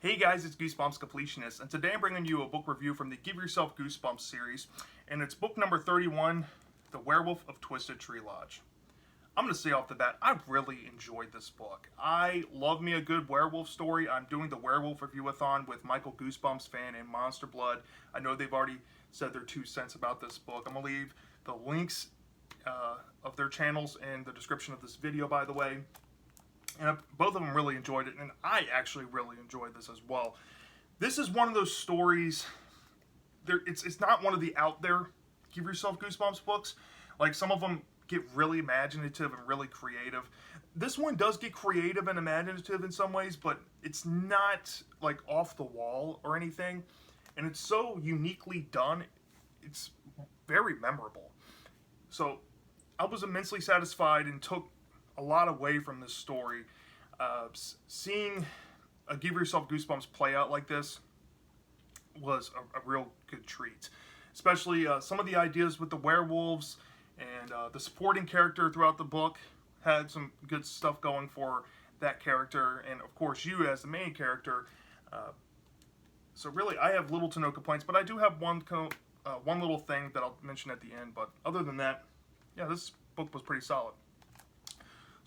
Hey guys, it's Goosebumps Completionist, and today I'm bringing you a book review from the Give Yourself Goosebumps series, and it's book number 31, The Werewolf of Twisted Tree Lodge. I'm going to say off the bat, I really enjoyed this book. I love me a good werewolf story. I'm doing the Werewolf Review-a-thon with Michael Goosebumps fan and Monster Blood. I know they've already said their 2 cents about this book. I'm going to leave the links of their channels in the description of this video, by the way. And both of them really enjoyed it, and I actually really enjoyed this as well. This is one of those stories, it's not one of the out there Give Yourself Goosebumps books. Like, some of them get really imaginative and really creative. This one does get creative and imaginative in some ways, but it's not, like, off the wall or anything. And it's so uniquely done, it's very memorable. So, I was immensely satisfied and took a lot away from this story. Seeing a Give Yourself Goosebumps play out like this was a real good treat. Especially some of the ideas with the werewolves and the supporting character throughout the book had some good stuff going for that character, and of course you as the main character. So really, I have little to no complaints, but I do have one little thing that I'll mention at the end. But other than that, yeah, this book was pretty solid.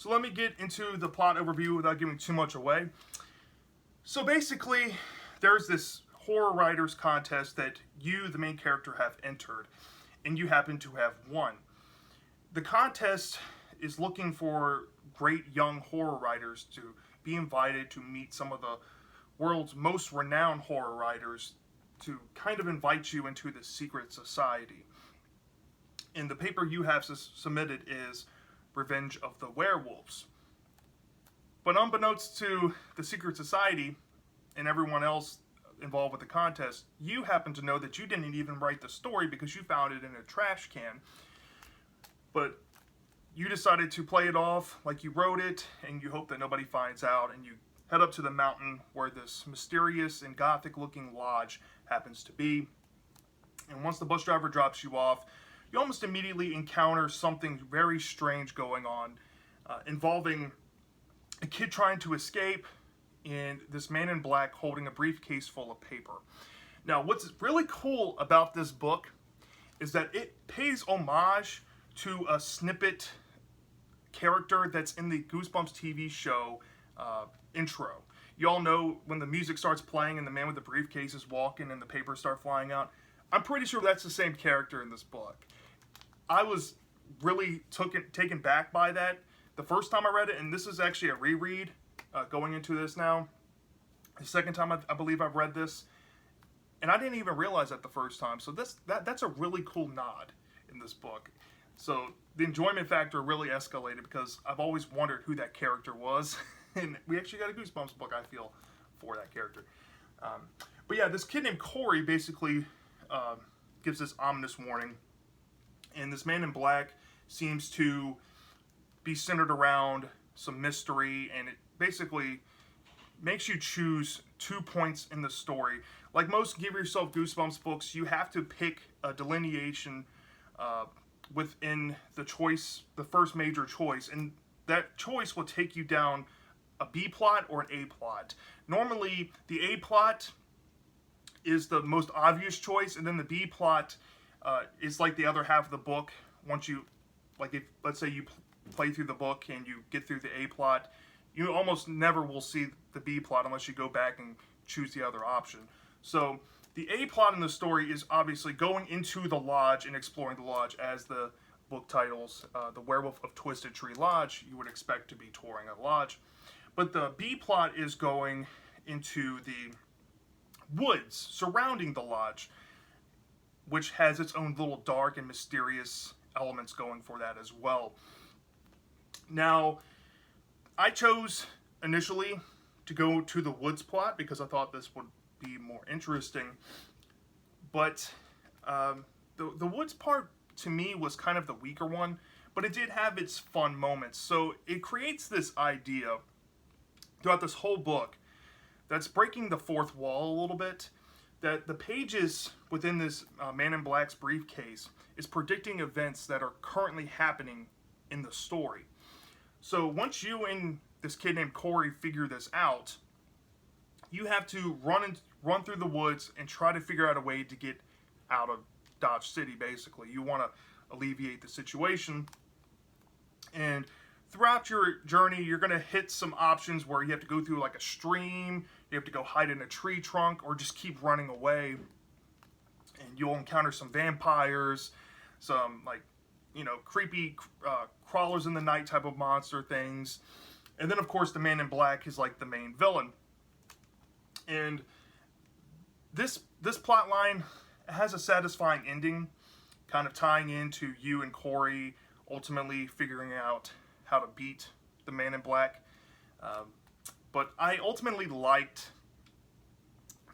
So let me get into the plot overview without giving too much away. So basically, there's this horror writers contest that you, the main character, have entered, and you happen to have won. The contest is looking for great young horror writers to be invited to meet some of the world's most renowned horror writers to kind of invite you into this secret society. And the paper you have submitted is Revenge of the Werewolves. But unbeknownst to the secret society and everyone else involved with the contest, you happen to know that you didn't even write the story because you found it in a trash can. But you decided to play it off like you wrote it, and you hope that nobody finds out, and you head up to the mountain where this mysterious and gothic looking lodge happens to be. And once the bus driver drops you off, you almost immediately encounter something very strange going on, involving a kid trying to escape and this man in black holding a briefcase full of paper. Now, what's really cool about this book is that it pays homage to a snippet character that's in the Goosebumps TV show intro. You all know when the music starts playing and the man with the briefcase is walking and the papers start flying out. I'm pretty sure that's the same character in this book. I was really taken back by that the first time I read it, and this is actually a reread going into this now. The second time I believe I've read this, and I didn't even realize that the first time. So that's a really cool nod in this book. So the enjoyment factor really escalated because I've always wondered who that character was, and we actually got a Goosebumps book, I feel, for that character. But yeah, this kid named Corey basically gives this ominous warning. And this man in black seems to be centered around some mystery, and it basically makes you choose 2 points in the story. Like most Give Yourself Goosebumps books, you have to pick a delineation within the choice, the first major choice, and that choice will take you down a B plot or an A plot. Normally, the A plot is the most obvious choice, and then the B plot is like the other half of the book. Once you, like, if let's say you play through the book and you get through the A plot, you almost never will see the B plot unless you go back and choose the other option. So the A plot in the story is obviously going into the lodge and exploring the lodge, as the book titles, The Werewolf of Twisted Tree Lodge. You would expect to be touring a lodge. But the B plot is going into the woods surrounding the lodge, which has its own little dark and mysterious elements going for that as well. Now, I chose initially to go to the woods plot because I thought this would be more interesting. But the woods part, to me, was kind of the weaker one, but it did have its fun moments. So it creates this idea throughout this whole book that's breaking the fourth wall a little bit, that the pages within this Man in Black's briefcase is predicting events that are currently happening in the story. So once you and this kid named Corey figure this out, you have to run through the woods and try to figure out a way to get out of Dodge City. Basically, you want to alleviate the situation, and throughout your journey, you're going to hit some options where you have to go through like a stream, you have to go hide in a tree trunk, or just keep running away. And you'll encounter some vampires, some like, creepy crawlers in the night type of monster things. And then, of course, the Man in Black is like the main villain. And this plot line has a satisfying ending, kind of tying into you and Corey ultimately figuring out how to beat the Man in Black. But I ultimately liked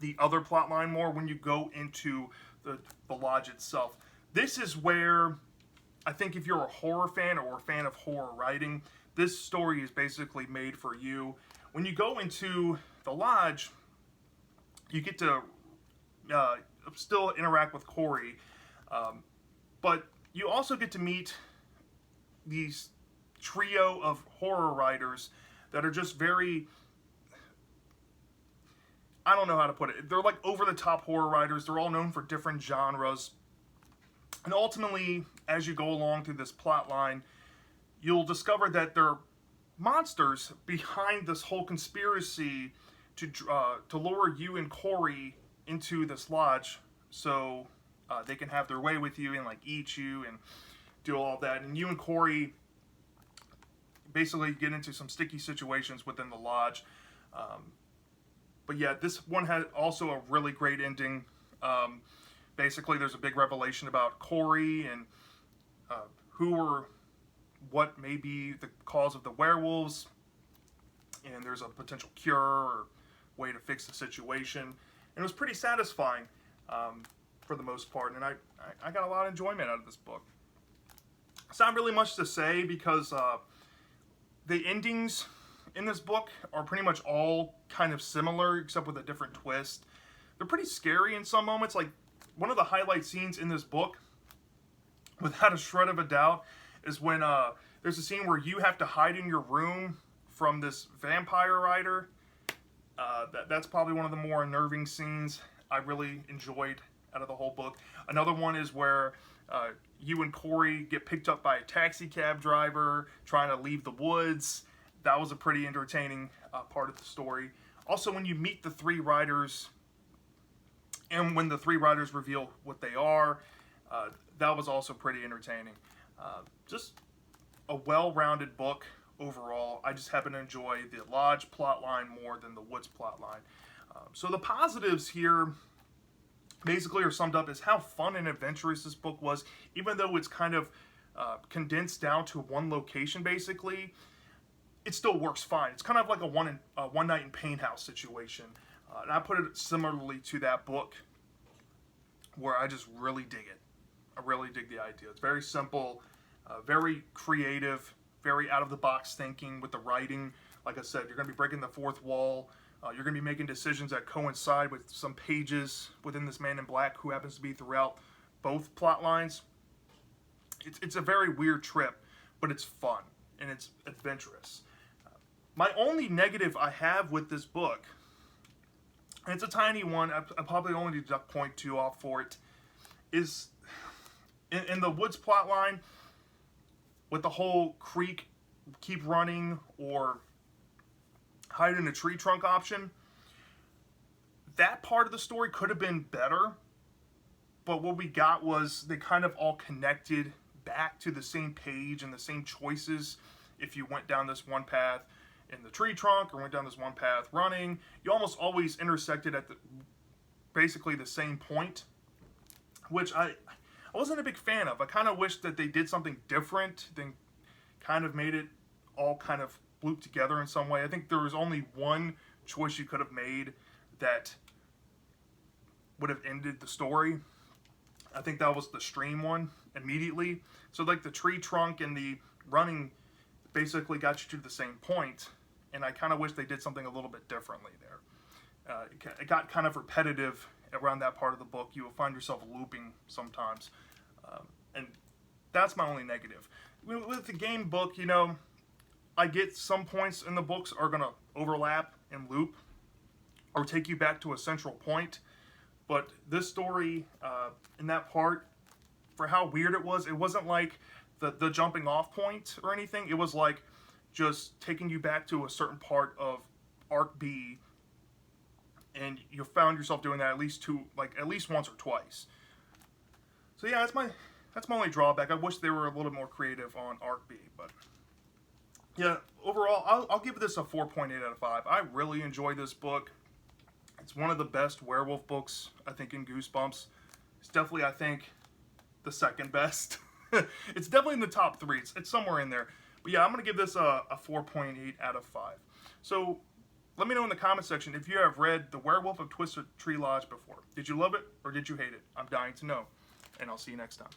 the other plot line more when you go into the lodge itself. This is where I think if you're a horror fan or a fan of horror writing, this story is basically made for you. When you go into the lodge, you get to still interact with Corey, but you also get to meet these trio of horror writers that are just very, I don't know how to put it. They're like over-the-top horror writers. They're all known for different genres. And ultimately, as you go along through this plot line, you'll discover that there are monsters behind this whole conspiracy to lure you and Corey into this lodge so they can have their way with you and like eat you and do all that. And you and Corey basically get into some sticky situations within the lodge. But yeah, this one had also a really great ending. Basically, there's a big revelation about Corey and what may be the cause of the werewolves. And there's a potential cure or way to fix the situation. And it was pretty satisfying for the most part. And I got a lot of enjoyment out of this book. It's not really much to say because the endings in this book are pretty much all kind of similar, except with a different twist. They're pretty scary in some moments. Like, one of the highlight scenes in this book, without a shred of a doubt, is when there's a scene where you have to hide in your room from this vampire rider. That's probably one of the more unnerving scenes I really enjoyed out of the whole book. Another one is where you and Corey get picked up by a taxi cab driver trying to leave the woods. That was a pretty entertaining part of the story. Also, when you meet the three riders, and when the three riders reveal what they are, that was also pretty entertaining. Just a well-rounded book overall. I just happen to enjoy the lodge plotline more than the woods plotline. So the positives here basically are summed up as how fun and adventurous this book was, even though it's kind of condensed down to one location basically. It still works fine. It's kind of like a one night in Pain House situation. And I put it similarly to that book, where I just really dig it. I really dig the idea. It's very simple, very creative, very out-of-the-box thinking with the writing. Like I said, you're going to be breaking the fourth wall. You're going to be making decisions that coincide with some pages within this Man in Black, who happens to be throughout both plot lines. It's a very weird trip, but it's fun, and it's adventurous. My only negative I have with this book, and it's a tiny one, I probably only deduct 0.2 off for it, is in the woods plotline, with the whole creek, keep running, or hide in a tree trunk option. That part of the story could have been better, but what we got was they kind of all connected back to the same page and the same choices. If you went down this one path in the tree trunk or went down this one path running, you almost always intersected at basically the same point, which I wasn't a big fan of. I kind of wish that they did something different, then kind of made it all kind of loop together in some way. I think there was only one choice you could have made that would have ended the story. I think that was the stream one immediately. So like the tree trunk and the running basically got you to the same point, and I kind of wish they did something a little bit differently there. It got kind of repetitive around that part of the book. You will find yourself looping sometimes, and that's my only negative. With the game book, I get some points in the books are going to overlap and loop, or take you back to a central point. But this story, in that part, for how weird it wasn't like the jumping off point or anything. It was like just taking you back to a certain part of Arc B, and you found yourself doing that at least once or twice. So yeah, that's my only drawback. I wish they were a little more creative on Arc B, but yeah, overall, I'll give this a 4.8 out of 5. I really enjoyed this book. It's one of the best werewolf books, I think, in Goosebumps. It's definitely, I think, the second best. It's definitely in the top 3. It's somewhere in there. But yeah, I'm going to give this a 4.8 out of 5. So let me know in the comment section if you have read The Werewolf of Twisted Tree Lodge before. Did you love it or did you hate it? I'm dying to know. And I'll see you next time.